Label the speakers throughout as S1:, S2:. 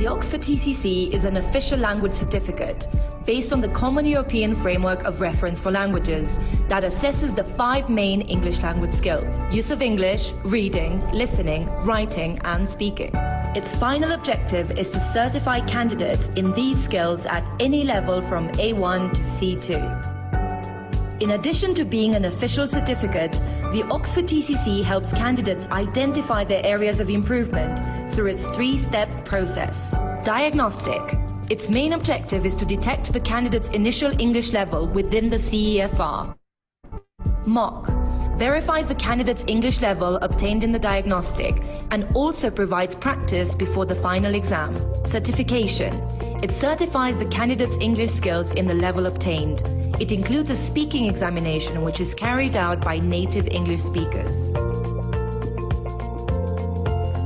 S1: The Oxford TCC is an official language certificate based on the Common European Framework of Reference for Languages that assesses the 5 main English language skills: use of English, reading, listening, writing, and speaking. Its final objective is to certify candidates in these skills at any level from A1 to C2. In addition to being an official certificate, the Oxford TCC helps candidates identify their areas of improvement through its 3-step process. Diagnostic. Its main objective is to detect the candidate's initial English level within the CEFR. Mock. Verifies the candidate's English level obtained in the diagnostic and also provides practice before the final exam. Certification. It certifies the candidate's English skills in the level obtained. It includes a speaking examination which is carried out by native English speakers.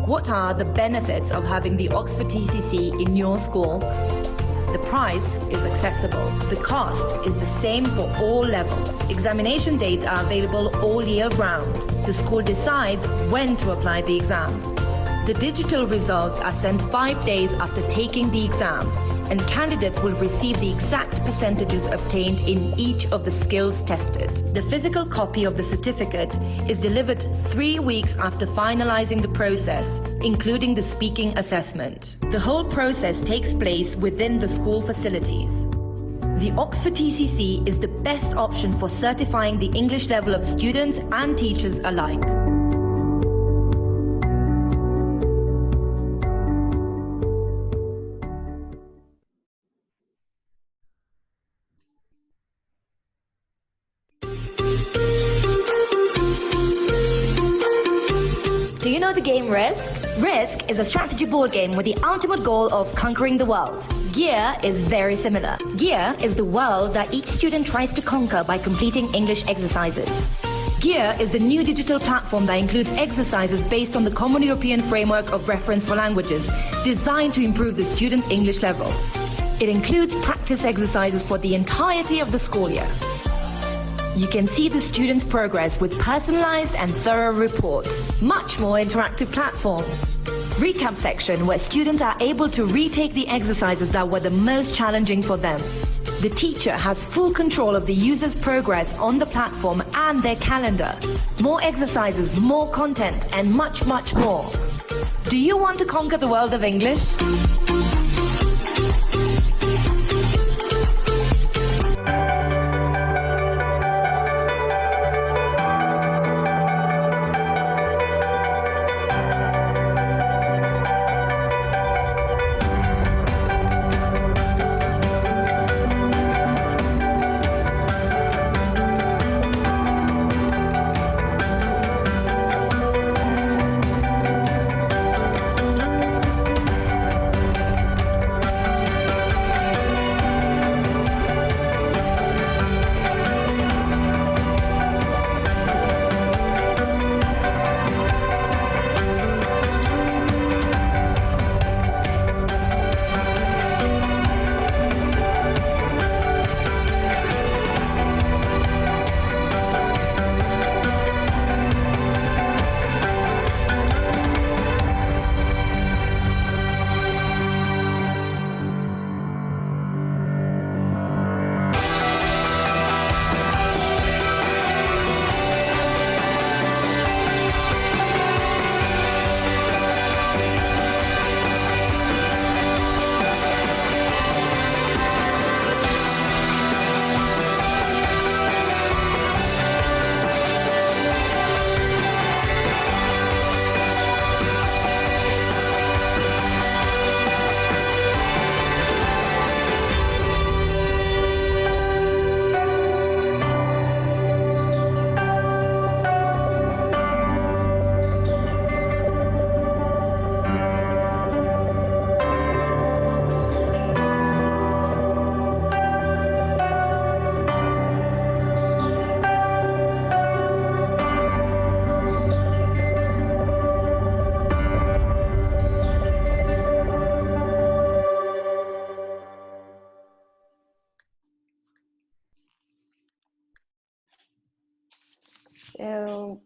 S1: What are the benefits of having the Oxford TCC in your school? The price is accessible. The cost is the same for all levels. Examination dates are available all year round. The school decides when to apply the exams. The digital results are sent 5 days after taking the exam, and candidates will receive the exact percentages obtained in each of the skills tested. The physical copy of the certificate is delivered 3 weeks after finalizing the process, including the speaking assessment. The whole process takes place within the school facilities. The Oxford TCC is the best option for certifying the English level of students and teachers alike.
S2: Do you know the game Risk? Risk is a strategy board game with the ultimate goal of conquering the world. Gear is very similar. Gear is the world that each student tries to conquer by completing English exercises. Gear is the new digital platform that includes exercises based on the Common European Framework of Reference for Languages, designed to improve the student's English level. It includes practice exercises for the entirety of the school year. You can see the students' progress with personalized and thorough reports. Much more interactive platform. Recap section where students are able to retake the exercises that were the most challenging for them. The teacher has full control of the user's progress on the platform and their calendar. More exercises, more content, and much, much more. Do you want to conquer the world of English?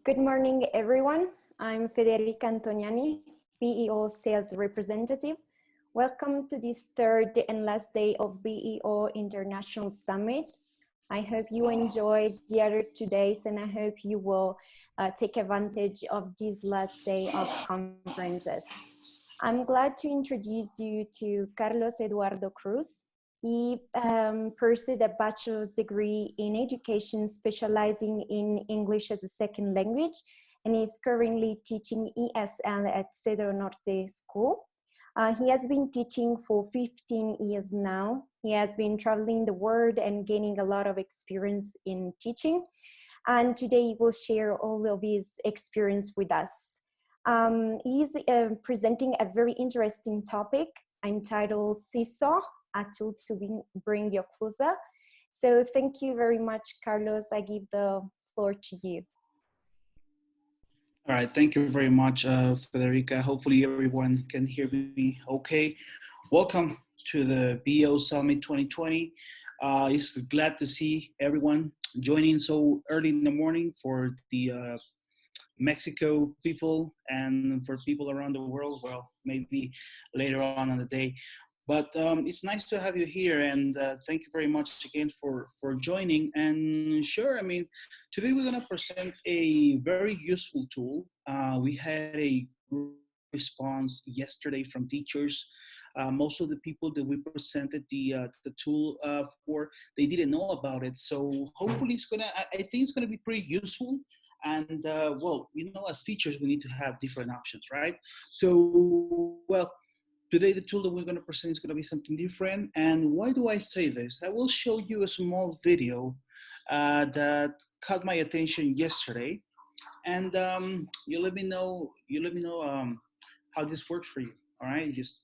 S3: Good morning, everyone. I'm Federica Antoniani, PEO Sales Representative Welcome to this third and last day of BEO International Summit. I hope you enjoyed the other 2 days, and I hope you will take advantage of this last day of conferences. I'm glad to introduce you to Carlos Eduardo Cruz. He pursued a bachelor's degree in education specializing in English as a second language, and is currently teaching ESL at Cedros Norte School. He has been teaching for 15 years now. He has been traveling the world and gaining a lot of experience in teaching. And today he will share all of his experience with us. He's presenting a very interesting topic entitled Seesaw, a tool to bring you closer. So thank you very much, Carlos. I give the floor to you.
S4: All right, thank you very much, Federica. Hopefully everyone can hear me okay. Welcome to the BEO Summit 2020. It's glad to see everyone joining so early in the morning for the Mexico people and for people around the world, well, maybe later on in the day. But it's nice to have you here, and thank you very much again for joining. And sure, I mean, today we're going to present a very useful tool. We had a response yesterday from teachers. Most of the people that we presented the tool for, they didn't know about it. So hopefully I think it's gonna be pretty useful. And well, you know, as teachers, we need to have different options, right? So, well, today the tool that we're gonna present is gonna be something different. And why do I say this? I will show you a small video that caught my attention yesterday. And you let me know how this works for you. All right, just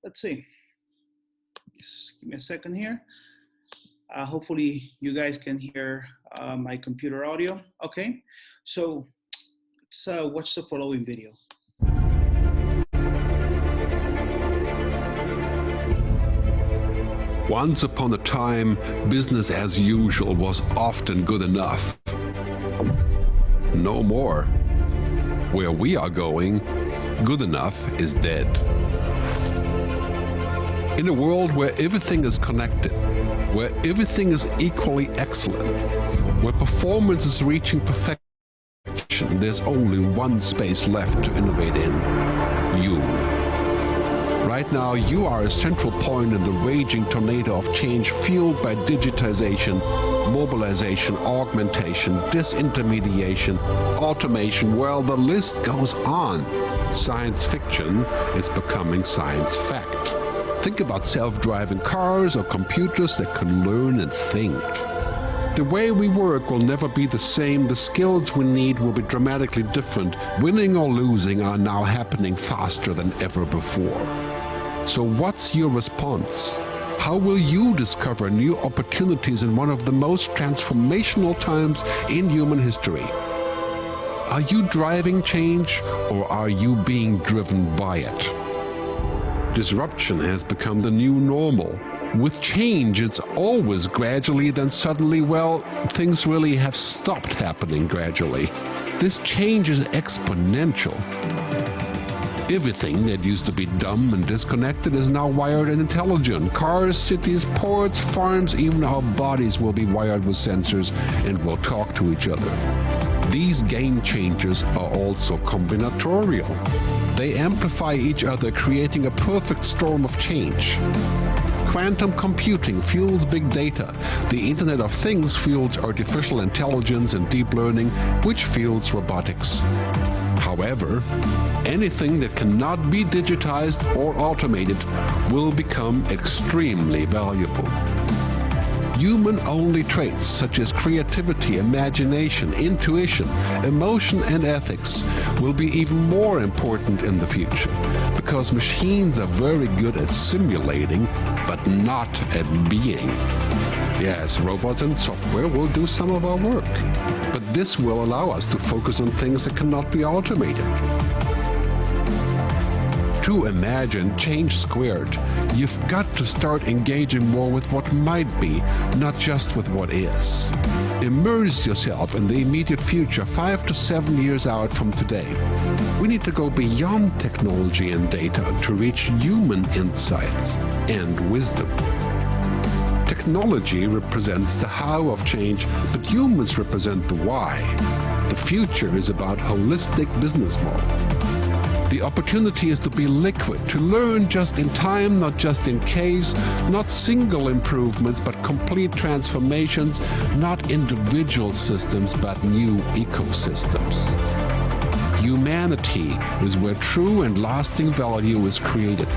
S4: let's see. Just give me a second here. Hopefully you guys can hear my computer audio. Okay, so let's watch the following video.
S5: Once upon a time, business as usual was often good enough. No more. Where we are going, good enough is dead. In a world where everything is connected, where everything is equally excellent, where performance is reaching perfection, there's only one space left to innovate in: you. Right now, you are a central point in the raging tornado of change fueled by digitization, mobilization, augmentation, disintermediation, automation. Well, the list goes on. Science fiction is becoming science fact. Think about self-driving cars or computers that can learn and think. The way we work will never be the same. The skills we need will be dramatically different. Winning or losing are now happening faster than ever before. So what's your response? How will you discover new opportunities in one of the most transformational times in human history? Are you driving change, or are you being driven by it? Disruption has become the new normal. With change, it's always gradually, then suddenly, well, things really have stopped happening gradually. This change is exponential. Everything that used to be dumb and disconnected is now wired and intelligent. Cars, cities, ports, farms, even our bodies will be wired with sensors and will talk to each other. These game changers are also combinatorial. They amplify each other, creating a perfect storm of change. Quantum computing fuels big data. The Internet of Things fuels artificial intelligence and deep learning, which fuels robotics. However, anything that cannot be digitized or automated will become extremely valuable. Human-only traits such as creativity, imagination, intuition, emotion, and ethics will be even more important in the future, because machines are very good at simulating, but not at being. Yes, robots and software will do some of our work, but this will allow us to focus on things that cannot be automated. To imagine change squared, you've got to start engaging more with what might be, not just with what is. Immerse yourself in the immediate future 5 to 7 years out from today. We need to go beyond technology and data to reach human insights and wisdom. Technology represents the how of change, but humans represent the why. The future is about holistic business model. The opportunity is to be liquid, to learn just in time, not just in case, not single improvements, but complete transformations, not individual systems, but new ecosystems. Humanity is where true and lasting value is created.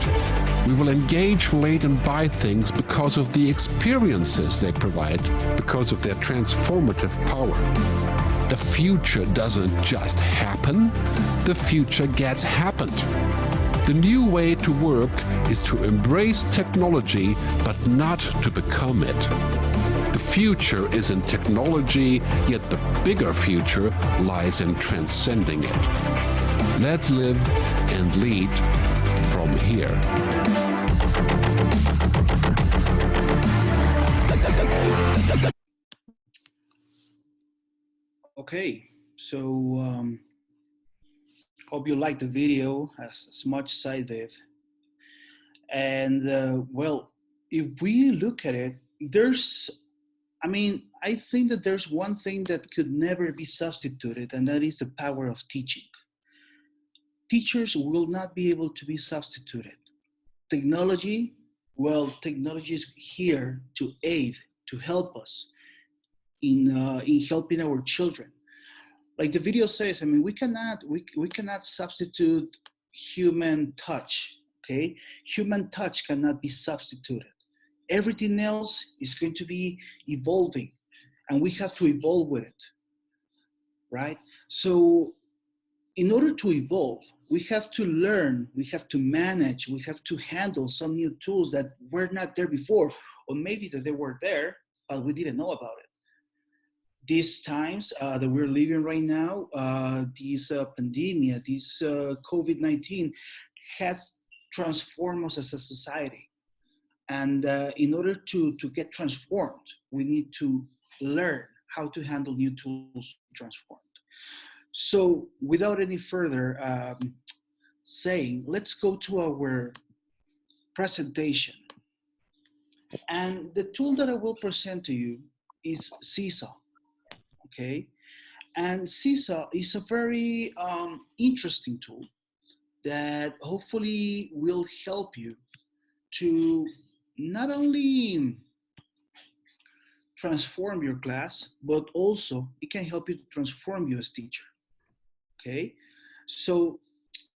S5: We will engage, relate, and buy things because of the experiences they provide, because of their transformative power. The future doesn't just happen, the future gets happened. The new way to work is to embrace technology, but not to become it. The future is in technology, yet the bigger future lies in transcending it. Let's live and lead from here.
S4: Okay, so hope you liked the video as much as I did. And well, if we look at it, I think that there's one thing that could never be substituted, and that is the power of teaching. Teachers will not be able to be substituted. Technology is here to aid, to help us in helping our children. Like the video says, we cannot substitute human touch, okay? Human touch cannot be substituted. Everything else is going to be evolving, and we have to evolve with it, right? So in order to evolve, we have to learn, we have to manage, we have to handle some new tools that were not there before, or maybe that they were there, but we didn't know about it. These times that we're living right now, this pandemic, this COVID-19 has transformed us as a society. And in order to get transformed, we need to learn how to handle new tools transformed. So without any further saying, let's go to our presentation. And the tool that I will present to you is Seesaw. Okay, and Seesaw is a very interesting tool that hopefully will help you to not only transform your class, but also it can help you to transform you as teacher. Okay, so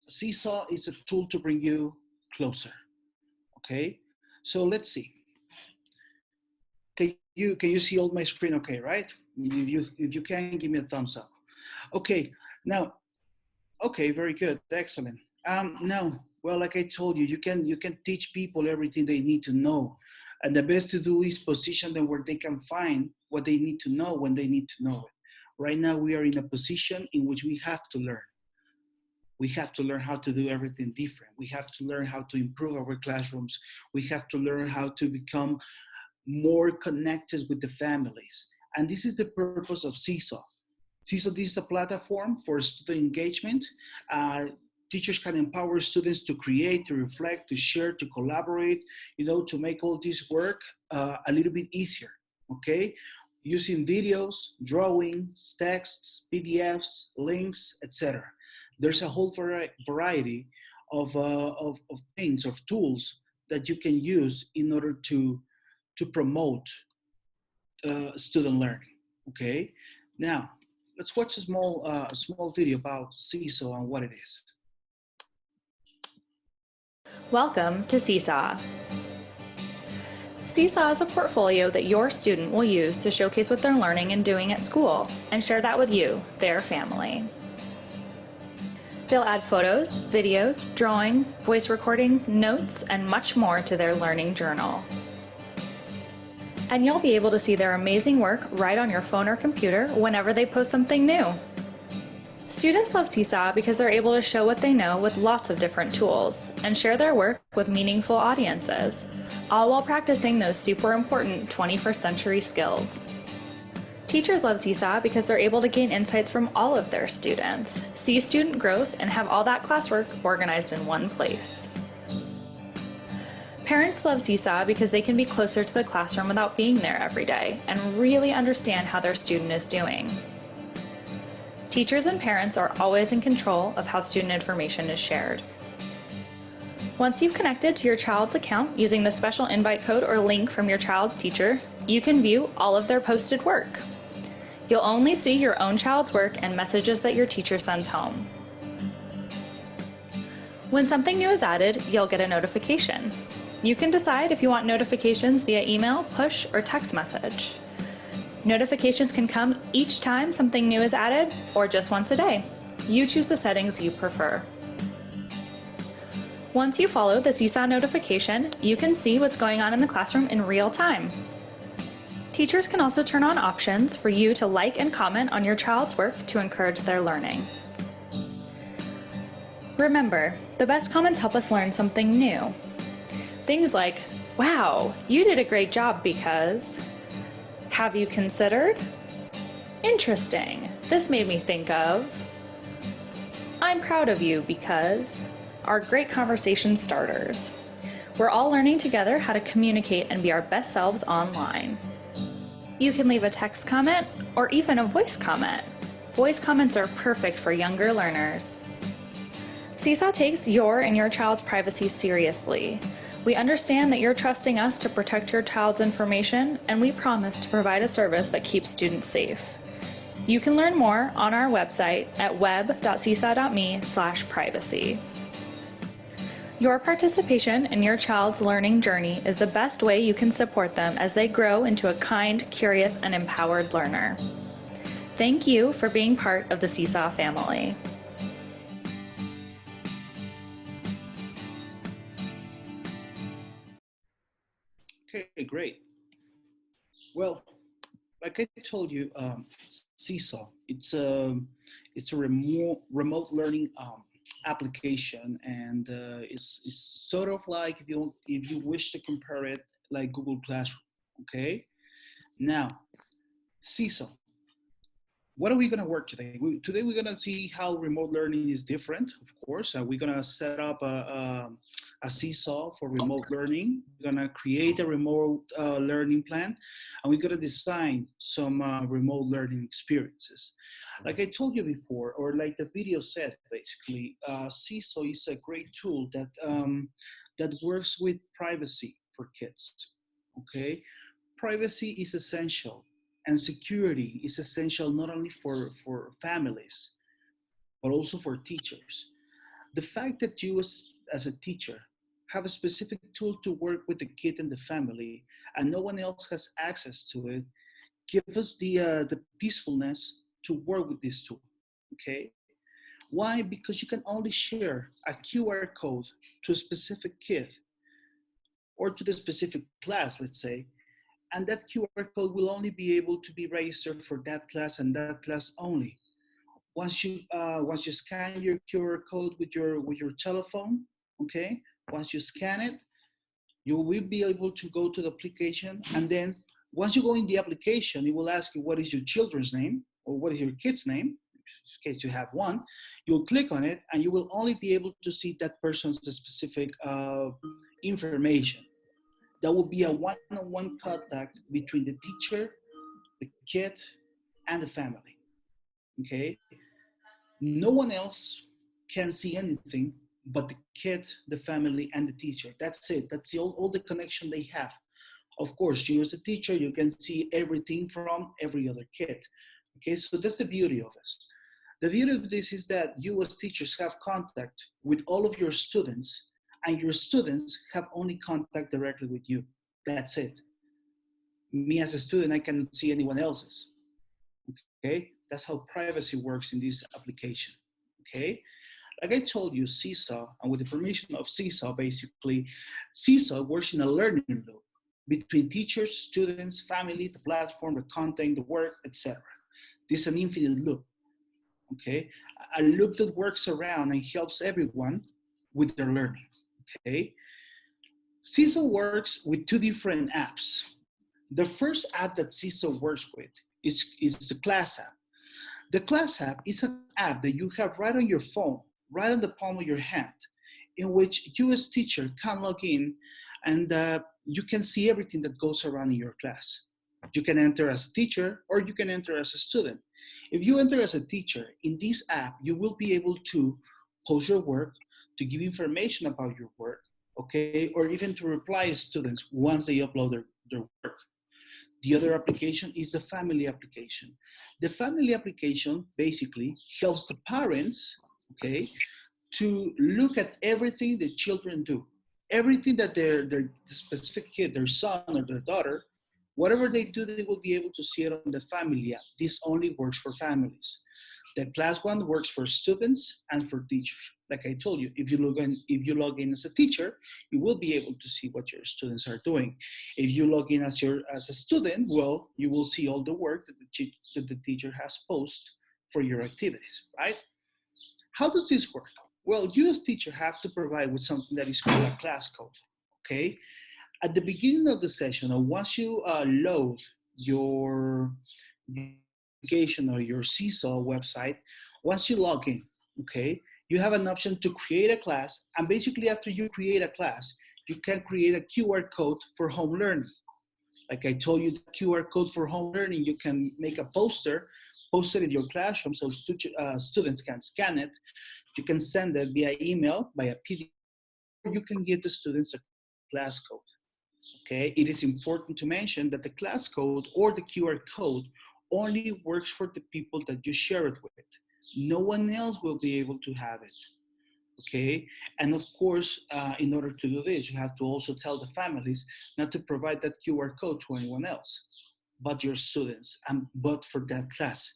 S4: Seesaw is a tool to bring you closer. Okay, so let's see. Can you see all my screen? Okay, right? If you can, give me a thumbs up. Okay, now, okay, very good, excellent. Now, well, like I told you, you can teach people everything they need to know, and the best to do is position them where they can find what they need to know when they need to know it. Right now, we are in a position in which we have to learn. We have to learn how to do everything different. We have to learn how to improve our classrooms. We have to learn how to become more connected with the families. And this is the purpose of Seesaw. Seesaw, this is a platform for student engagement. Teachers can empower students to create, to reflect, to share, to collaborate, to make all this work a little bit easier, okay? Using videos, drawings, texts, PDFs, links, etc. There's a whole variety of things, of tools that you can use in order to promote student learning, okay? Now, let's watch a small video about Seesaw and what it is.
S6: Welcome to Seesaw. Seesaw is a portfolio that your student will use to showcase what they're learning and doing at school and share that with you, their family. They'll add photos, videos, drawings, voice recordings, notes, and much more to their learning journal. And you'll be able to see their amazing work right on your phone or computer whenever they post something new. Students love Seesaw because they're able to show what they know with lots of different tools and share their work with meaningful audiences, all while practicing those super important 21st century skills. Teachers love Seesaw because they're able to gain insights from all of their students, see student growth, and have all that classwork organized in one place. Parents love Seesaw because they can be closer to the classroom without being there every day and really understand how their student is doing. Teachers and parents are always in control of how student information is shared. Once you've connected to your child's account using the special invite code or link from your child's teacher, you can view all of their posted work. You'll only see your own child's work and messages that your teacher sends home. When something new is added, you'll get a notification. You can decide if you want notifications via email, push, or text message. Notifications can come each time something new is added or just once a day. You choose the settings you prefer. Once you follow the Seesaw notification, you can see what's going on in the classroom in real time. Teachers can also turn on options for you to like and comment on your child's work to encourage their learning. Remember, the best comments help us learn something new. Things like, "Wow, you did a great job because..." "Have you considered?" "Interesting, this made me think of..." "I'm proud of you because..." are great conversation starters. We're all learning together how to communicate and be our best selves online. You can leave a text comment or even a voice comment. Voice comments are perfect for younger learners. Seesaw takes your and your child's privacy seriously. We understand that you're trusting us to protect your child's information, and we promise to provide a service that keeps students safe. You can learn more on our website at web.seesaw.me/privacy. Your participation in your child's learning journey is the best way you can support them as they grow into a kind, curious, and empowered learner. Thank you for being part of the Seesaw family.
S4: Okay, great. Well, like I told you, Seesaw, it's a remote learning application, and it's sort of like if you wish to compare it like Google Classroom. Okay. Now, Seesaw. What are we going to work today? Today we're going to see how remote learning is different, of course. We're going to set up a Seesaw for remote learning. We're going to create a remote learning plan, and we're going to design some remote learning experiences. Like I told you before, or like the video said, basically, Seesaw is a great tool that, that works with privacy for kids, okay? Privacy is essential. And security is essential not only for families, but also for teachers. The fact that you as a teacher have a specific tool to work with the kid and the family, and no one else has access to it, gives us the peacefulness to work with this tool, okay? Why? Because you can only share a QR code to a specific kid or to the specific class, let's say, and that QR code will only be able to be registered for that class and that class only. Once you scan your QR code with your telephone, okay? Once you scan it, you will be able to go to the application, and then once you go in the application, it will ask you what is your children's name or what is your kid's name, in case you have one. You'll click on it, and you will only be able to see that person's specific information. That will be a one-on-one contact between the teacher, the kid, and the family, okay? No one else can see anything but the kid, the family, and the teacher. That's it. That's all the connection they have. Of course, you as a teacher, you can see everything from every other kid, okay? So that's the beauty of this. The beauty of this is that you as teachers have contact with all of your students, and your students have only contact directly with you. That's it. Me as a student, I cannot see anyone else's. Okay, that's how privacy works in this application. Okay, like I told you, Seesaw, and with the permission of Seesaw, basically, Seesaw works in a learning loop between teachers, students, family, the platform, the content, the work, etc. This is an infinite loop. Okay, a loop that works around and helps everyone with their learning, okay? Seesaw works with two different apps. The first app that Seesaw works with is the class app. The class app is an app that you have right on your phone, right on the palm of your hand, in which you as teacher can log in and you can see everything that goes around in your class. You can enter as a teacher or you can enter as a student. If you enter as a teacher, in this app, you will be able to post your work, to give information about your work, okay, or even to reply to students once they upload their work. The other application is the family application. The family application basically helps the parents, okay, to look at everything the children do. Everything that their specific kid, their son or their daughter, whatever they do, they will be able to see it on the family app. This only works for families. The class one works for students and for teachers. Like I told you, if you log in as a teacher, you will be able to see what your students are doing. If you log in as a student, well, you will see all the work that the teacher has posted for your activities, right? How does this work? Well, you as teacher have to provide with something that is called a class code, okay? At the beginning of the session, or once you load your application or your Seesaw website, once you log in, okay, you have an option to create a class, and basically after you create a class, you can create a QR code for home learning. Like I told you, the QR code for home learning, you can make a poster, post it in your classroom so students can scan it. You can send it via email, by a PDF, or you can give the students a class code. Okay, it is important to mention that the class code or the QR code only works for the people that you share it with. No one else will be able to have it. Okay, and of course, in order to do this, you have to also tell the families not to provide that QR code to anyone else, but your students, and but for that class.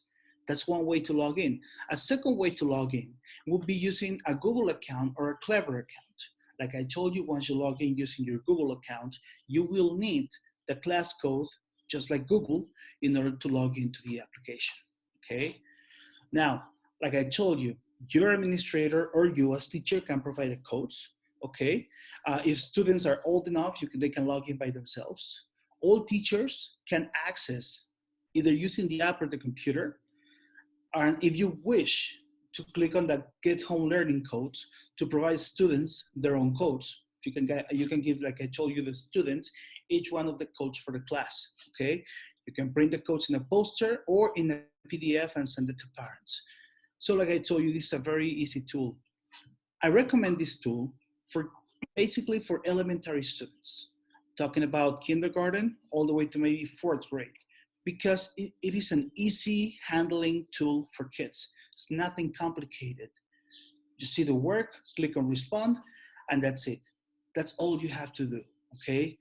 S4: That's one way to log in. A second way to log in would be using a Google account or a Clever account. Like I told you, once you log in using your Google account, you will need the class code, just like Google, in order to log into the application, okay? Now, like I told you, your administrator or you as teacher can provide the codes, okay? If students are old enough, they can log in by themselves. All teachers can access either using the app or the computer, and if you wish to click on that Get Home Learning codes to provide students their own codes. You can give, like I told you, the students each one of the codes for the class, okay? You can print the codes in a poster or in a PDF and send it to parents. So like I told you, this is a very easy tool. I recommend this tool for basically for elementary students, talking about kindergarten all the way to maybe 4th grade, because it is an easy handling tool for kids. It's nothing complicated. You see the work, click on respond, and that's it. That's all you have to do, okay?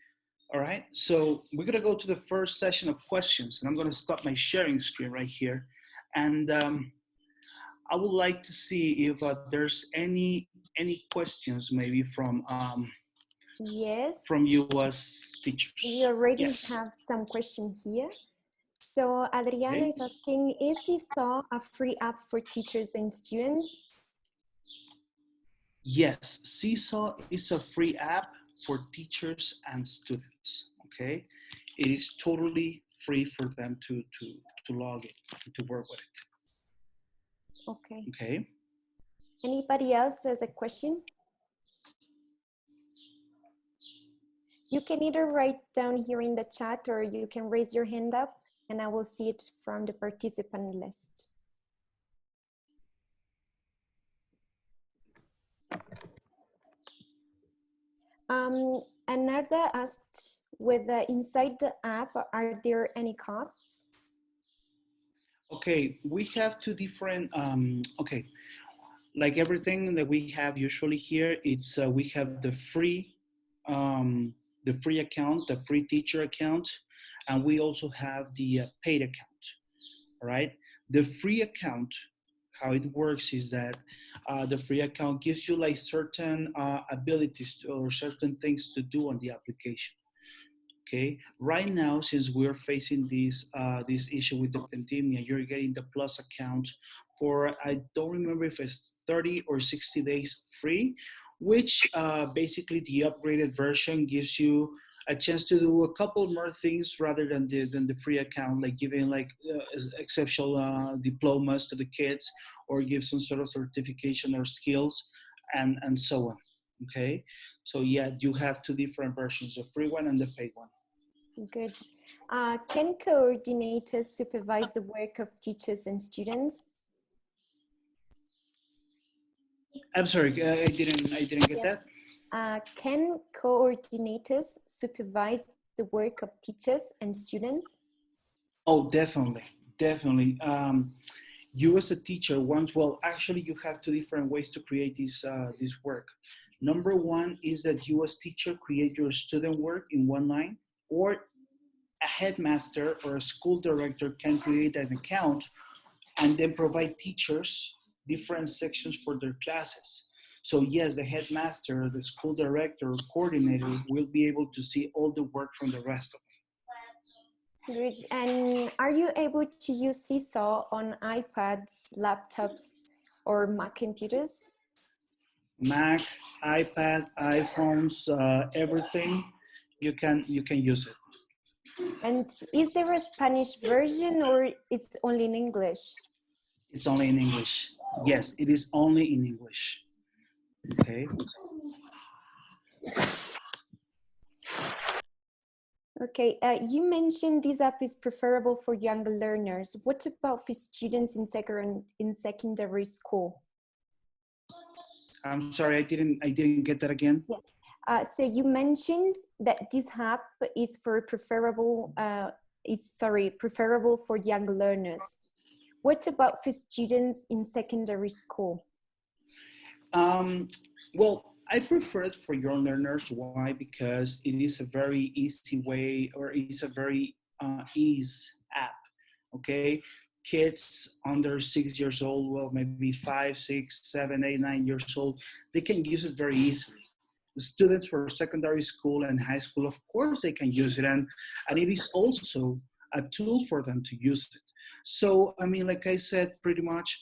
S4: All right, so we're gonna go to the first session of questions, and I'm gonna stop my sharing screen right here. And I would like to see if there's any questions maybe from
S3: Yes.
S4: From you as teachers.
S3: We already
S4: Yes.
S3: have some question here. So Adriana
S4: Okay.
S3: is asking, is Seesaw a free app for teachers and students?
S4: Yes, Seesaw is a free app for teachers and students, okay? It is totally free for them to log in, to work with it.
S3: Okay.
S4: Okay.
S3: Anybody else has a question? You can either write down here in the chat or you can raise your hand up and I will see it from the participant list. Anarda asked, inside the app, are there any costs?
S4: Okay, we have two different, okay, like everything that we have usually here, it's we have the free account, the free teacher account, and we also have the paid account, all right? The free account, how it works is that the free account gives you like certain abilities or certain things to do on the application. Okay, right now, since we're facing this issue with the pandemic, you're getting the Plus account for, I don't remember if it's 30 or 60 days free, which basically the upgraded version gives you a chance to do a couple more things rather than the free account, like giving like exceptional diplomas to the kids, or give some sort of certification or skills, and so on. Okay, so yeah, you have two different versions, the free one and the paid one.
S3: Good. Can coordinators supervise the work of teachers and students?
S4: I'm sorry, I didn't get that.
S3: Can coordinators supervise the work of teachers and students?
S4: Oh, definitely, definitely. You as a teacher, well, actually you have two different ways to create this work. Number one is that you as teacher create your student work in one line, or a headmaster or a school director can create an account and then provide teachers different sections for their classes. So yes, the headmaster, the school director, or coordinator will be able to see all the work from the rest of them.
S3: Good. And are you able to use Seesaw on iPads, laptops, or Mac computers?
S4: Mac, iPad, iPhones, everything, you can use it.
S3: And is there a Spanish version, or it's only in English?
S4: It's only in English. Yes, it is only in English. Okay.
S3: Okay, you mentioned this app is preferable for younger learners. What about for students in secondary school?
S4: I'm sorry, I didn't get that again.
S3: Yeah. So you mentioned that this app is preferable for young learners. What about for students in secondary school?
S4: Well, I prefer it for young learners. Why? Because it is a very easy way, or it's a very easy app. Okay, kids under 6 years old, well, maybe 5, 6, 7, 8, 9 years old, they can use it very easily. The students for secondary school and high school, of course, they can use it, and it is also a tool for them to use it. So, I mean, like I said, pretty much,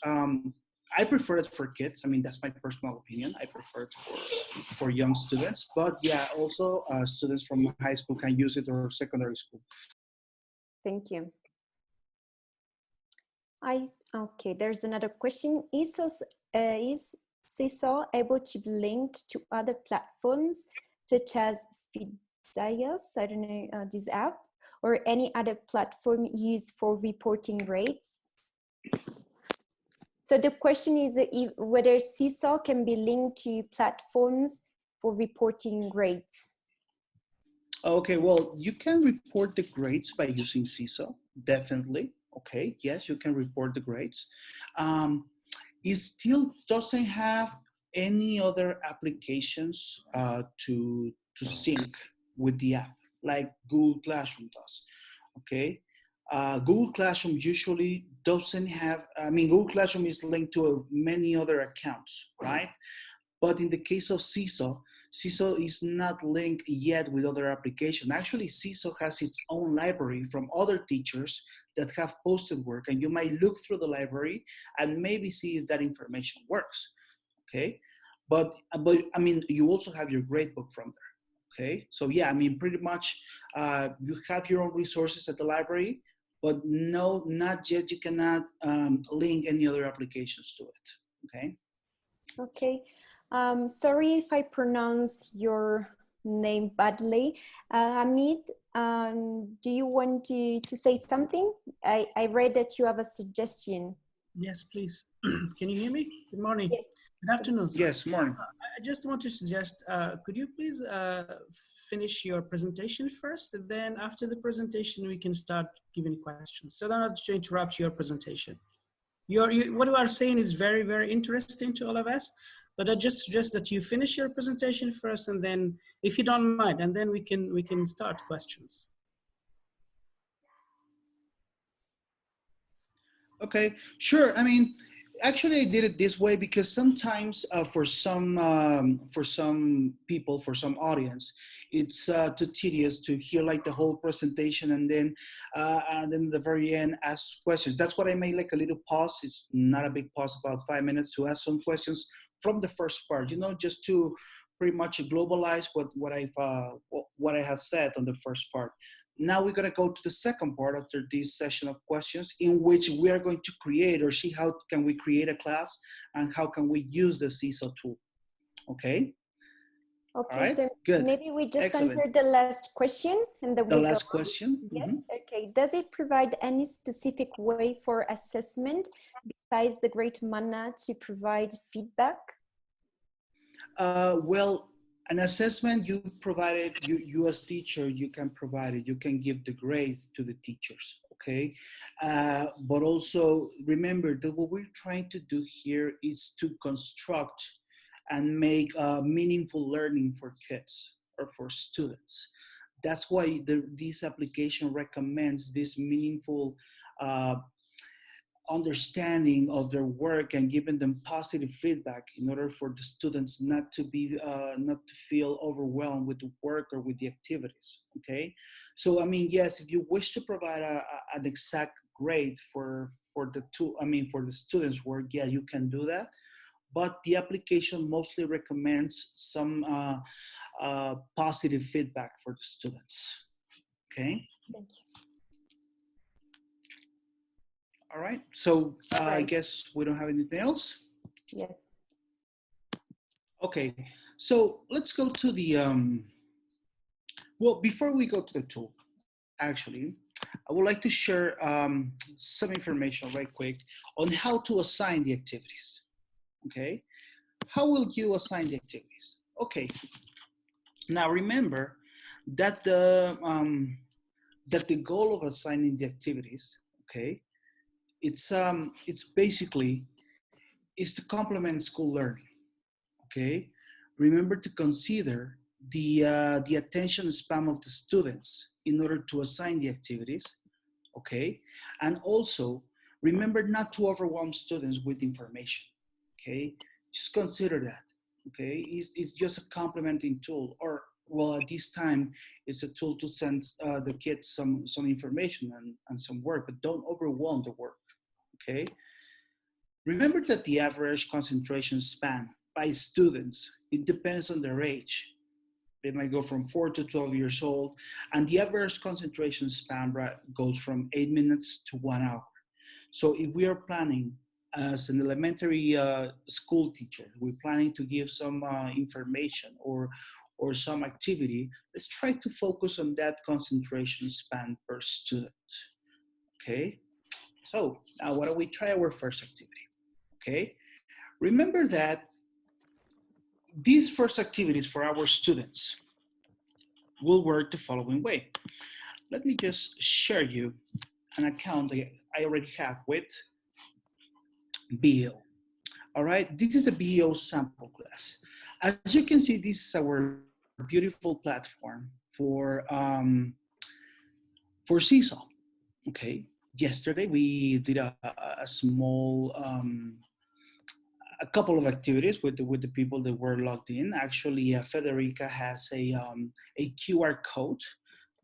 S4: I prefer it for kids. I mean, that's my personal opinion. I prefer it for young students, but yeah, also students from high school can use it, or secondary school.
S3: Thank you. Okay, there's another question. Is Seesaw able to be linked to other platforms such as Fidias, I don't know, this app, or any other platform used for reporting grades? So the question is whether Seesaw can be linked to platforms for reporting grades.
S4: Okay, well, you can report the grades by using Seesaw, definitely. Okay, yes, you can report the grades. It still doesn't have any other applications to sync with the app, like Google Classroom does. Okay, Google Classroom usually doesn't have, I mean, Google Classroom is linked to many other accounts, right? But in the case of Seesaw, Seesaw is not linked yet with other applications. Actually, Seesaw has its own library from other teachers that have posted work, and you might look through the library and maybe see if that information works, okay? But I mean, you also have your gradebook from there, okay? So yeah, I mean, pretty much you have your own resources at the library, but no, not yet, you cannot link any other applications to it, okay?
S3: Okay. Sorry if I pronounce your name badly. Hamid, do you want to say something? I read that you have a suggestion.
S7: Yes, please. Can you hear me? Good morning.
S3: Yes.
S7: Good afternoon.
S4: Yes, morning.
S7: I just want to suggest, could you please finish your presentation first? And then after the presentation, we can start giving questions. So I'm not to interrupt your presentation. What you are saying is very, very interesting to all of us. But I just suggest that you finish your presentation first, and then, if you don't mind, and then we can start questions.
S4: Okay, sure. I mean, Actually, I did it this way because sometimes for some people, for some audience, it's too tedious to hear like the whole presentation and then the very end ask questions. That's what I made like a little pause. It's not a big pause, about 5 minutes, to ask some questions from the first part. You know, just to pretty much globalize what I have said on the first part. Now we're going to go to the second part after this session of questions, in which we are going to create or see how can we create a class and how can we use the Seesaw tool. Okay.
S3: Okay,
S4: All right.
S3: so
S4: Good.
S3: maybe we just
S4: Excellent.
S3: answer the last question and then
S4: The
S3: we go
S4: last
S3: on.
S4: question.
S3: Yes,
S4: Mhm.
S3: okay. Does it provide any specific way for assessment besides the great manner to provide feedback?
S4: Well, an assessment you provided, you as teacher, you can provide it. You can give the grade to the teachers, okay? But also remember that what we're trying to do here is to construct and make meaningful learning for kids or for students. That's why this application recommends this meaningful uh, understanding of their work and giving them positive feedback in order for the students not to be not to feel overwhelmed with the work or with the activities. Okay, so I mean, yes, if you wish to provide an exact grade for the two, I mean, for the students' work, yeah, you can do that. But the application mostly recommends some positive feedback for the students. Okay.
S3: Thank you.
S4: All right. So I
S3: Right.
S4: guess we don't have anything else.
S3: Yes.
S4: Okay, so let's go to the, well, before we go to the tool, actually, I would like to share some information right quick on how to assign the activities, okay? How will you assign the activities? Okay, now remember that the goal of assigning the activities, okay, it's basically is to complement school learning. Okay, remember to consider the attention span of the students in order to assign the activities. Okay, and also remember not to overwhelm students with information. Okay, just consider that. Okay, it's just a complementing tool, or well, at this time, it's a tool to send the kids some information and some work, but don't overwhelm the work. Okay. Remember that the average concentration span by students, it depends on their age. They might go from 4 to 12 years old, and the average concentration span goes from 8 minutes to 1 hour. So if we are planning as an elementary school teacher, we're planning to give some information or some activity, let's try to focus on that concentration span per student, okay? So now why don't we try our first activity? Okay, remember that these first activities for our students will work the following way. Let me just share you an account that I already have with BEO. All right, this is a BEO sample class. As you can see, this is our beautiful platform for Seesaw. Okay, yesterday we did a small a couple of activities with the people that were logged in. Actually, Federica has a QR code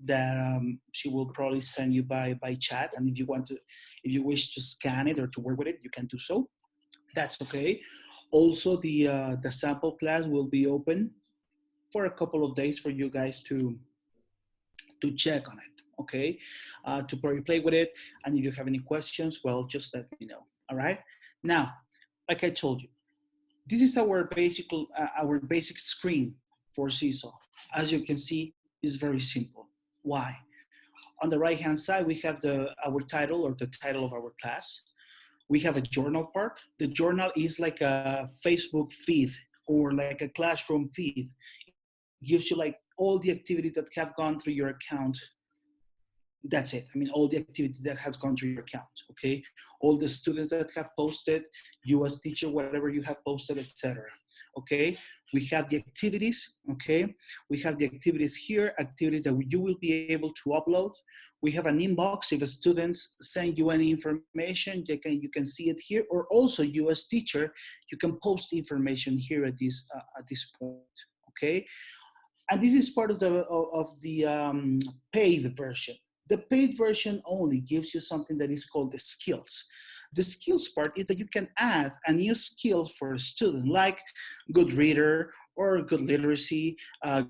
S4: that she will probably send you by chat. And if you wish to scan it or to work with it, you can do so. That's okay. Also, the sample class will be open for a couple of days for you guys to check on it. Okay, to probably play with it. And if you have any questions, well, just let me know. All right. Now, like I told you, this is our basic screen for Seesaw. As you can see, it's very simple. Why? On the right-hand side, we have our title or the title of our class. We have a journal part. The journal is like a Facebook feed or like a classroom feed. It gives you like all the activities that have gone through your account That's it. I mean, all the activity that has gone to your account, okay? All the students that have posted, you as teacher, whatever you have posted, etc. Okay? We have the activities, okay? We have the activities here, activities that you will be able to upload. We have an inbox. If a student send you any information, you can see it here, or also you as teacher, you can post information here at this point, okay? And this is part of the paid version. The paid version only gives you something that is called the skills. The skills part is that you can add a new skill for a student, like good reader or good literacy,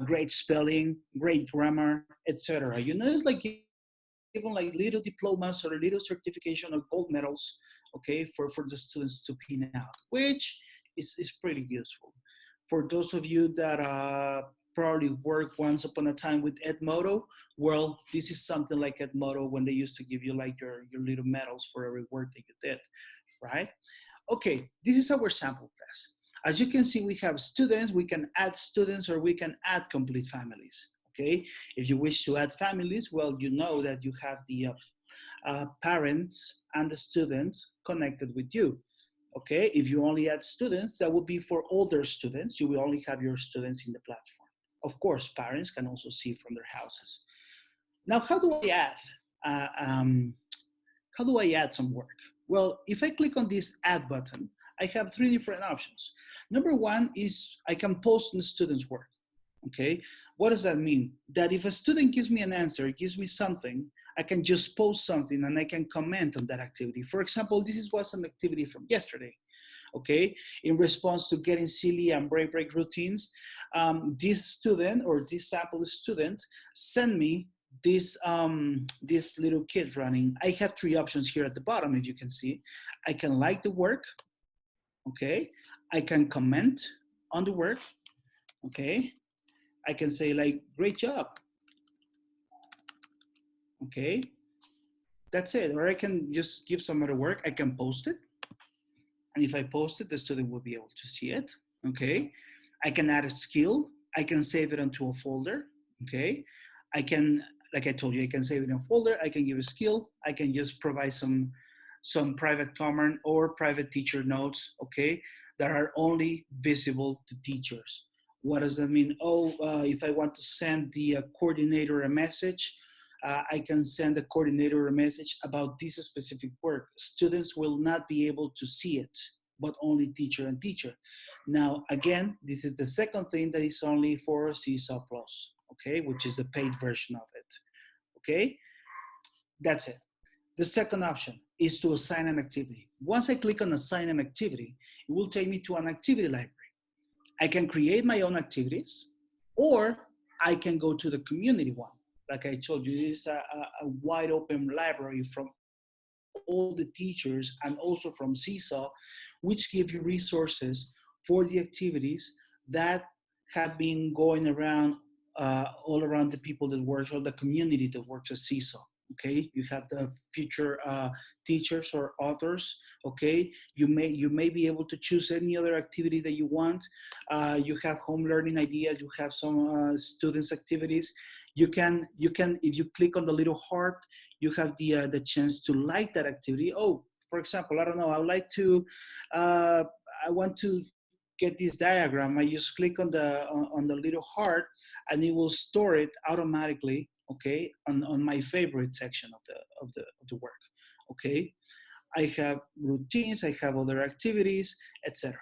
S4: great spelling, great grammar, etc. You know, it's like even like little diplomas or a little certification or gold medals, okay, for the students to pin out, which is pretty useful. For those of you that probably worked once upon a time with Edmodo, well, this is something like Edmodo when they used to give you like your little medals for every work that you did, right? Okay, this is our sample class. As you can see, we have students, we can add students, or we can add complete families, okay? If you wish to add families, well, you know that you have the parents and the students connected with you. Okay, if you only add students, that would be for older students. You will only have your students in the platform. Of course, parents can also see from their houses. Now, how do I add some work? Well, if I click on this add button, I have three different options. Number one is I can post the student's work. Okay, what does that mean? That if a student gives me an answer, gives me something, I can just post something and I can comment on that activity. For example, this was an activity from yesterday. Okay, in response to getting silly and break routines, this student or this sample student sent me this little kid running. I have three options here at the bottom, as you can see. I can like the work, okay? I can comment on the work, okay? I can say like, great job, okay? That's it, or I can just give some other work. I can post it. And if I post it, the student will be able to see it, okay? I can add a skill. I can save it onto a folder, okay? I can, like I told you, I can save it in a folder. I can give a skill. I can just provide some private comment or private teacher notes, okay? That are only visible to teachers. What does that mean? Oh, if I want to send the coordinator a message, I can send the coordinator a message about this specific work. Students will not be able to see it, but only teacher and teacher. Now, again, this is the second thing that is only for Seesaw Plus, okay, which is the paid version of it, okay? That's it. The second option is to assign an activity. Once I click on assign an activity, it will take me to an activity library. I can create my own activities, or I can go to the community one. Like I told you, this is a wide open library from all the teachers and also from Seesaw, which give you resources for the activities that have been going around all around the people that work, or the community that works at Seesaw. Okay, you have the future teachers or authors. Okay, you may be able to choose any other activity that you want. You have home learning ideas. You have some students activities. You can if you click on the little heart, you have the chance to like that activity. Oh, for example, I don't know. I would like to. I want to get this diagram. I just click on the little heart, and it will store it automatically. Okay, on my favorite section of the work. Okay, I have routines. I have other activities, etc.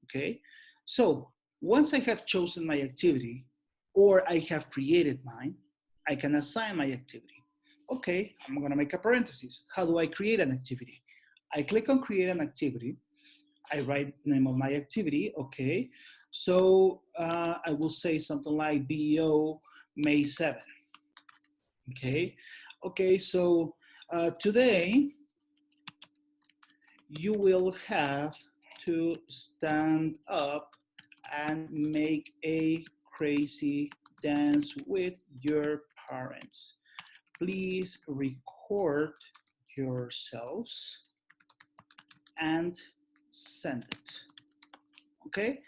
S4: Okay, so once I have chosen my activity, or I have created mine, I can assign my activity. Okay, I'm gonna make a parenthesis. How do I create an activity? I click on create an activity. I write the name of my activity, okay. So I will say something like BEO May 7, okay. Okay, so today you will have to stand up and make a crazy dance with your parents. Please record yourselves and send it. Okay?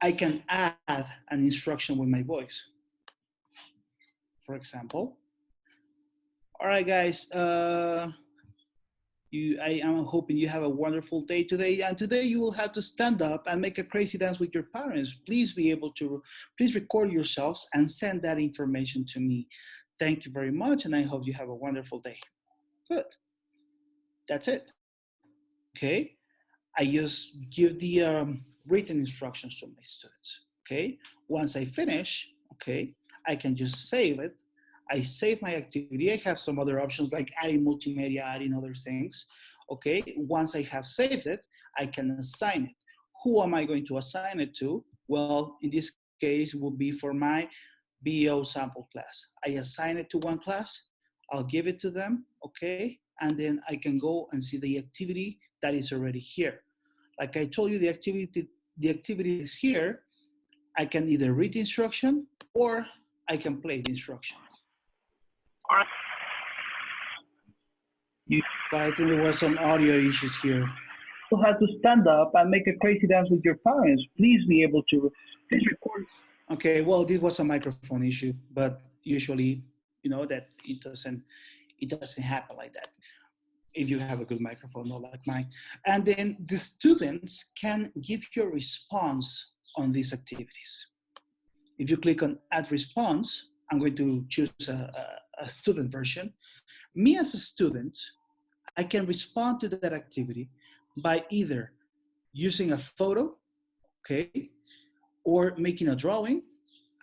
S4: I can add an instruction with my voice. For example, All right, guys. I am hoping you have a wonderful day today. And today you will have to stand up and make a crazy dance with your parents. Please record yourselves and send that information to me. Thank you very much. And I hope you have a wonderful day. Good. That's it. Okay. I just give the written instructions to my students. Okay. Once I finish, okay, I can just save it. I save my activity. I have some other options like adding multimedia, adding other things. Okay. Once I have saved it, I can assign it. Who am I going to assign it to? Well, in this case, it will be for my BO sample class. I assign it to one class. I'll give it to them. Okay. And then I can go and see the activity that is already here. Like I told you, the activity is here. I can either read the instruction or I can play the instruction. But I think there were some audio issues here. You have to stand up and make a crazy dance with your parents. Please be able to record. Okay, well, this was a microphone issue, but usually, you know that it doesn't happen like that if you have a good microphone, not like mine. And then the students can give you a response on these activities. If you click on add response, I'm going to choose a student version. Me as a student, I can respond to that activity by either using a photo, okay, or making a drawing.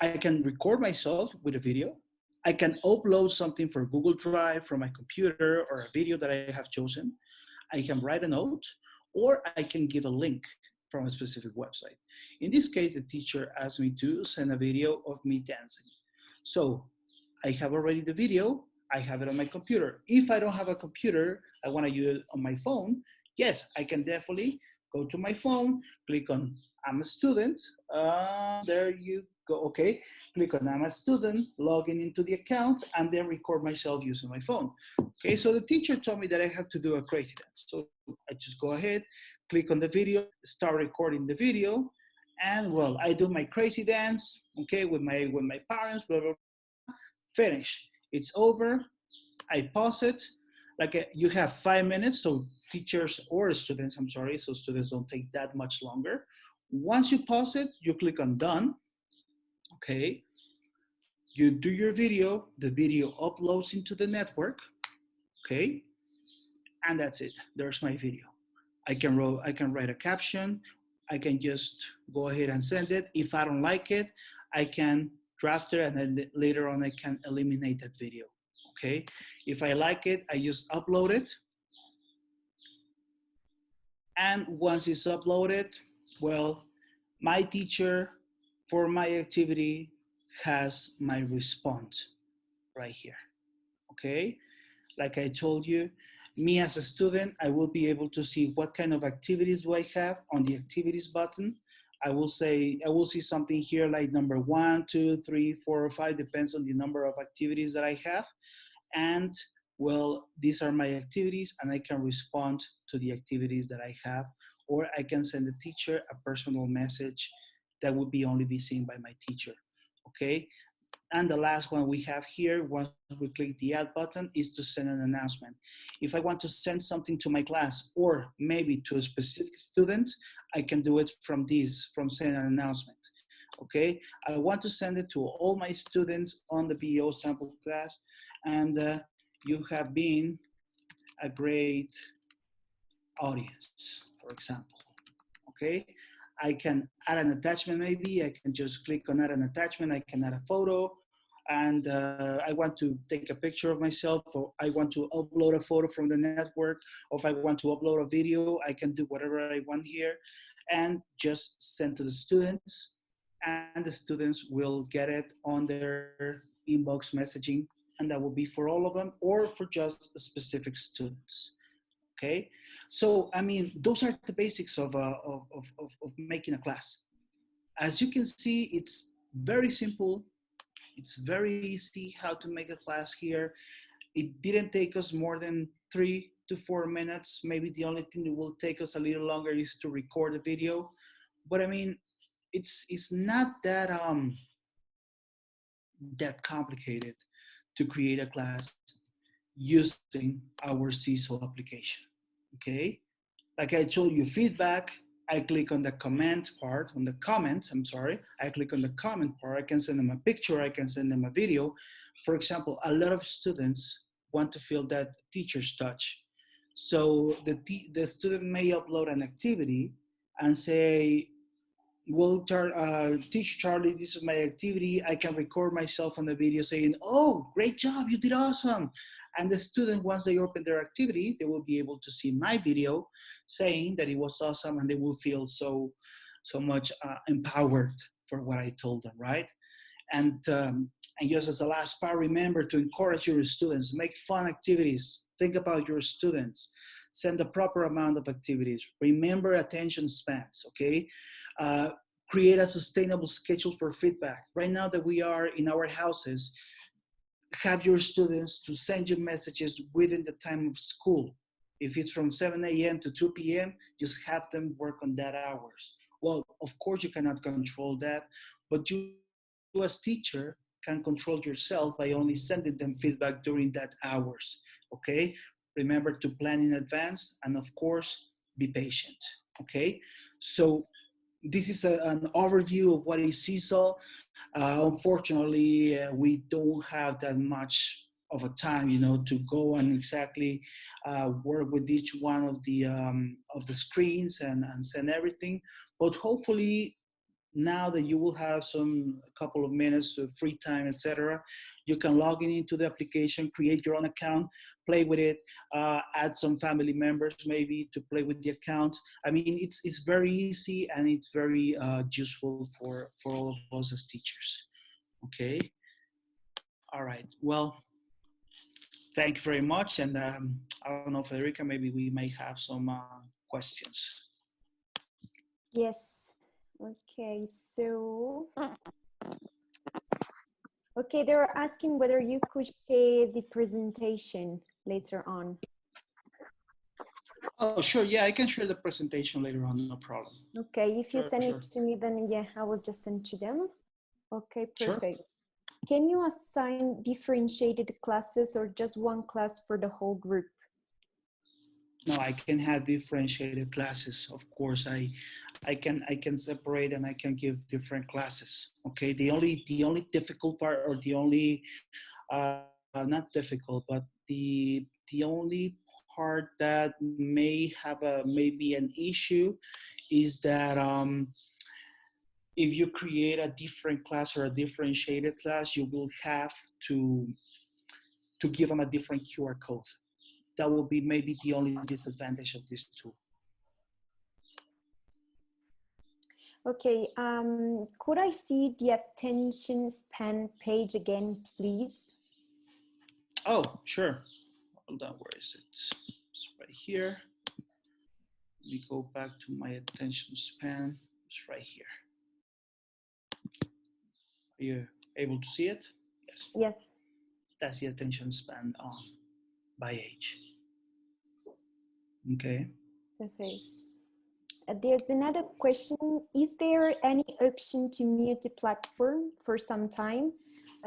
S4: I can record myself with a video. I can upload something for Google Drive from my computer or a video that I have chosen. I can write a note, or I can give a link from a specific website. In this case, the teacher asked me to send a video of me dancing. So I have already the video. I have it on my computer. If I don't have a computer, I want to use it on my phone. Yes, I can definitely go to my phone, click on I'm a student. There you go. Okay, click on I'm a student, login into the account, and then record myself using my phone. Okay, so the teacher told me that I have to do a crazy dance. So I just go ahead, click on the video, start recording the video, and well, I do my crazy dance, okay, with my parents, blah, blah, blah. Finish. It's over. I pause it. Like you have 5 minutes, so teachers or students, I'm sorry, so students don't take that much longer. Once you pause it, you click on done. Okay. You do your video, the video uploads into the network. Okay. And that's it. There's my video. I can write a caption. I can just go ahead and send it. If I don't like it, I can draft it and then later on I can eliminate that video. Okay. If I like it, I just upload it. And once it's uploaded, well, my teacher for my activity has my response right here. Okay. Like I told you, me as a student, I will be able to see what kind of activities do I have on the activities button. I will see something here like number 1, 2, 3, 4, or 5, depends on the number of activities that I have. And well, these are my activities and I can respond to the activities that I have, or I can send the teacher a personal message that would only be seen by my teacher, okay? And the last one we have here, once we click the add button, is to send an announcement. If I want to send something to my class or maybe to a specific student, I can do it from send an announcement, okay? I want to send it to all my students on the BO sample class, and you have been a great audience, for example, okay? I can add an attachment maybe. I can just click on add an attachment. I can add a photo, and I want to take a picture of myself, or I want to upload a photo from the network, or if I want to upload a video, I can do whatever I want here and just send to the students, and the students will get it on their inbox messaging, and that will be for all of them or for just specific students. Okay, so I mean, those are the basics of making a class. As you can see, it's very simple. It's very easy how to make a class here. It didn't take us more than 3 to 4 minutes. Maybe the only thing that will take us a little longer is to record the video. But I mean, it's not that that complicated to create a class. using our Seesaw application, okay? Like I told you, feedback, I click on the comment part, on the comments, I'm sorry. I click on the comment part, I can send them a picture, I can send them a video. For example, a lot of students want to feel that teacher's touch. So the student may upload an activity and say, well, teacher Charlie, this is my activity. I can record myself on the video saying, oh, great job, you did awesome. And the student, once they open their activity, they will be able to see my video saying that it was awesome, and they will feel so much empowered for what I told them, right? And just as the last part, remember to encourage your students, make fun activities, think about your students, send the proper amount of activities, remember attention spans, okay? Create a sustainable schedule for feedback. Right now that we are in our houses, have your students to send you messages within the time of school. If it's from 7 a.m. to 2 p.m., just have them work on that hours. Well, of course you cannot control that, but you as teacher can control yourself by only sending them feedback during that hours, okay? Remember to plan in advance, and of course, be patient, okay? So this is an overview of what is Seesaw. Unfortunately, we don't have that much of a time, you know, to go and exactly work with each one of the screens and send everything. But hopefully, now that you will have a couple of minutes of free time, etc., you can log into the application, create your own account, play with it, add some family members maybe to play with the account. I mean, it's very easy, and it's very useful for all of us as teachers. Okay. All right. Well, thank you very much. And I don't know, Federica, maybe we may have some questions.
S3: Yes. Okay, so okay, they were asking whether you could share the presentation later on.
S4: Oh, sure. Yeah, I can share the presentation later on, no problem.
S3: Okay, if you
S4: Sure,
S3: send
S4: sure.
S3: it to me, then yeah, I will just send to them. Okay, perfect.
S4: Sure.
S3: Can you assign differentiated classes or just one class for the whole group?
S4: No, I can have differentiated classes. Of course, I can separate, and I can give different classes. Okay. The only difficult part, or the only not difficult, but the only part that may have maybe an issue is that if you create a different class or a differentiated class, you will have to give them a different QR code. That will be maybe the only disadvantage of this tool.
S3: Okay, could I see the attention span page again, please?
S4: Oh, sure. Hold on, where is it? It's right here. Let me go back to my attention span. It's right here. Are you able to see it? Yes.
S3: Yes.
S4: That's the attention span by age. Okay.
S3: Perfect. There's another question. Is there any option to mute the platform for some time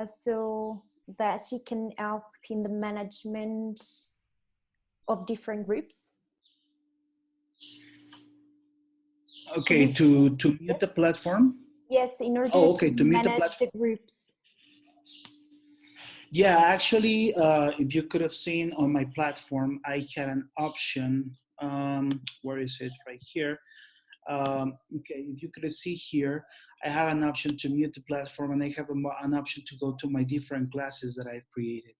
S3: so that she can help in the management of different groups?
S4: Okay, to mute the platform?
S3: Yes, in order to
S4: mute the
S3: manage
S4: platform.
S3: the groups.
S4: Yeah, actually, if you could have seen on my platform, I had an option. Where is it? Right here. Okay, if you could see here, I have an option to mute the platform, and I have an option to go to my different classes that I've created.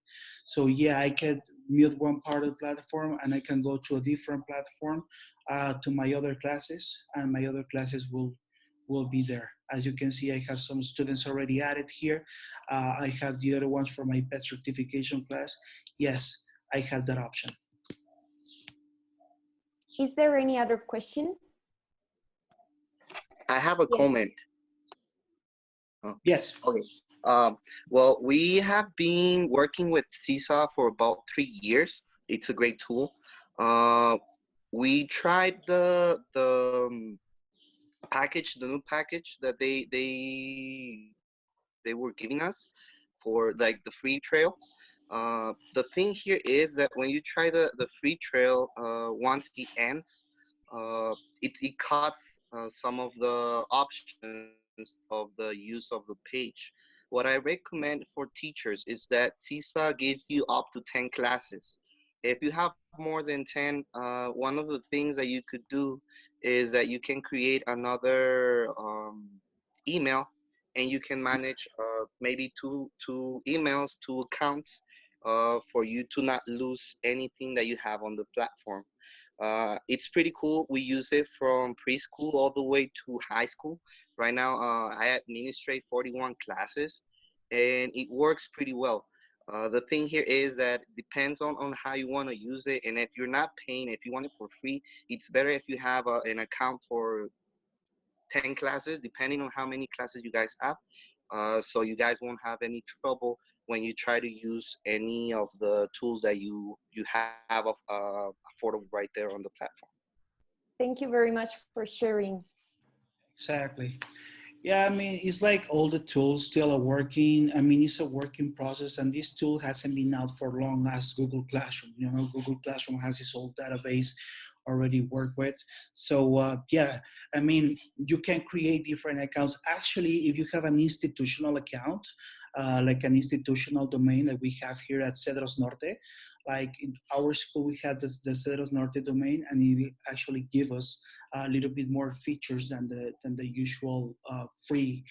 S4: So yeah, I can mute one part of the platform, and I can go to a different platform to my other classes, and my other classes will be there. As you can see, I have some students already added here. I have the other ones for my pet certification class. Yes, I have that option.
S3: Is there any other question?
S8: I have a comment. Oh.
S4: Yes.
S8: Okay. Well, we have been working with Seesaw for about 3 years. It's a great tool. We tried the package, the new package that they were giving us for like the free trial. The thing here is that when you try the free trial, once it ends, it cuts some of the options of the use of the page. What I recommend for teachers is that Seesaw gives you up to 10 classes. If you have more than 10, one of the things that you could do is that you can create another email, and you can manage maybe two emails, two accounts, for you to not lose anything that you have on the platform. It's pretty cool. We use it from preschool all the way to high school. Right now, I administrate 41 classes, and it works pretty well. The thing here is that depends on how you want to use it, and if you're not paying, if you want it for free, it's better if you have an account for 10 classes, depending on how many classes you guys have. So you guys won't have any trouble when you try to use any of the tools that you have affordable right there on the platform.
S3: Thank you very much for sharing.
S4: Exactly. Yeah, I mean, it's like all the tools still are working. I mean, it's a working process, and this tool hasn't been out for long as Google Classroom. You know, Google Classroom has its own database already worked with. So yeah, I mean, you can create different accounts. Actually, if you have an institutional account, like an institutional domain that we have here at Cedros Norte, like in our school, we have this, the Cedros Norte domain, and it actually give us a little bit more features than the usual free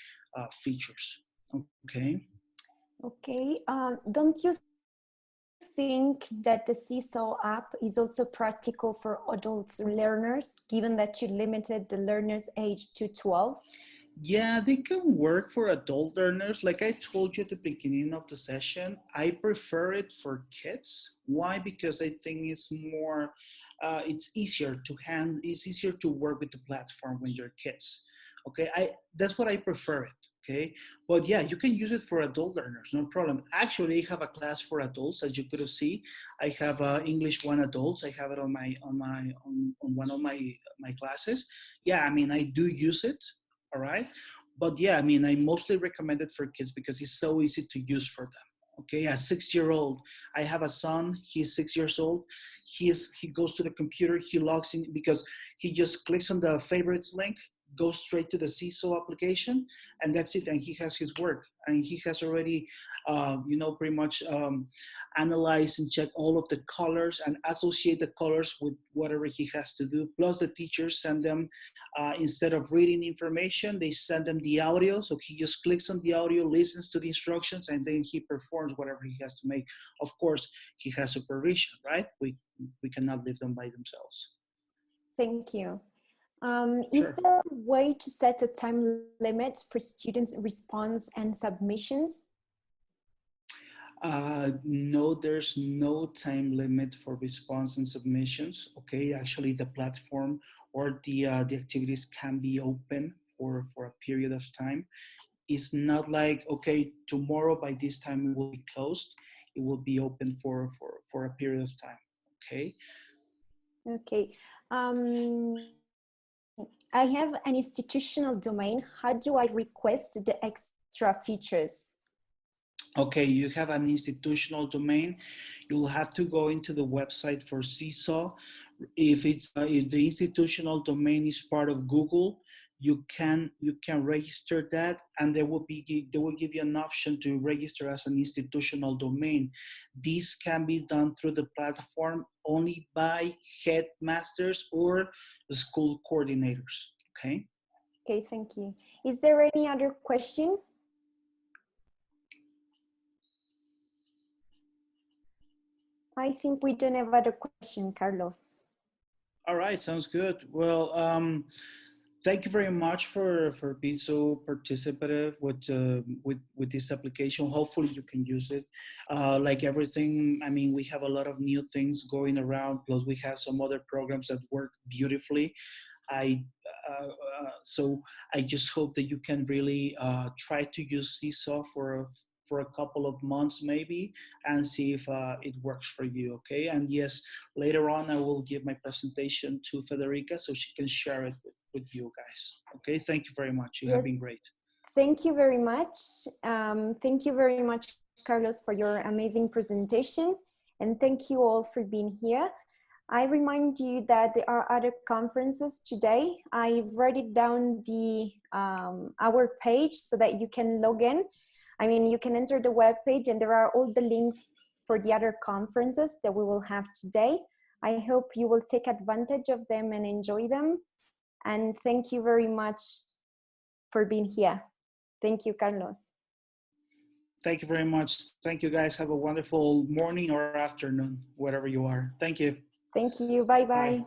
S4: features. Okay.
S3: Okay, don't you think that the Seesaw app is also practical for adults learners, given that you limited the learners age to 12?
S4: Yeah, they can work for adult learners. Like I told you at the beginning of the session, I prefer it for kids. Why? Because I think it's more, it's easier to it's easier to work with the platform when you're kids. Okay, that's what I prefer it. Okay, but yeah, you can use it for adult learners, no problem. Actually, I have a class for adults, as you could have seen. I have English one adults. I have it on one of my classes. Yeah, I mean, I do use it. All right, but yeah, I mean, I mostly recommend it for kids because it's so easy to use for them. Okay, a 6 year old, I have a son, he's 6 years old. He goes to the computer, he logs in because he just clicks on the favorites link, goes straight to the Seesaw application, and that's it, and he has his work, and he has already you know, pretty much analyze and check all of the colors and associate the colors with whatever he has to do. Plus the teachers send them, instead of reading information, they send them the audio. So he just clicks on the audio, listens to the instructions, and then he performs whatever he has to make. Of course, he has supervision, right? We cannot leave them by themselves.
S3: Thank you. Is
S4: Sure.
S3: there a way to set a time limit for students' response and submissions?
S4: No, there's no time limit for response and submissions. Okay, actually, the platform or the activities can be open for a period of time. It's not like, okay, tomorrow by this time it will be closed. It will be open for a period of time. Okay.
S3: Okay. I have an institutional domain. How do I request the extra features?
S4: Okay, you have an institutional domain. You'll have to go into the website for Seesaw. If the institutional domain is part of Google, you can register that, and they will give you an option to register as an institutional domain. This can be done through the platform only by headmasters or school coordinators. Okay.
S3: Okay, thank you. Is there any other question? I think we don't have other question, Carlos.
S4: All right, sounds good. Well, thank you very much for being so participative with this application. Hopefully, you can use it. Like everything, I mean, we have a lot of new things going around. Plus, we have some other programs that work beautifully. I so I just hope that you can really try to use Seesaw for a couple of months maybe, and see if it works for you. Okay, and yes, later on I will give my presentation to Federica so she can share it with you guys. Okay, thank you very much. You have been great.
S3: Thank you very much. Thank you very much, Carlos, for your amazing presentation. And thank you all for being here. I remind you that there are other conferences today. I've written down our page so that you can log in. I mean, you can enter the web page and there are all the links for the other conferences that we will have today. I hope you will take advantage of them and enjoy them. And thank you very much for being here. Thank you, Carlos.
S4: Thank you very much. Thank you, guys. Have a wonderful morning or afternoon, wherever you are. Thank you.
S3: Thank you. Bye-bye.
S4: Bye.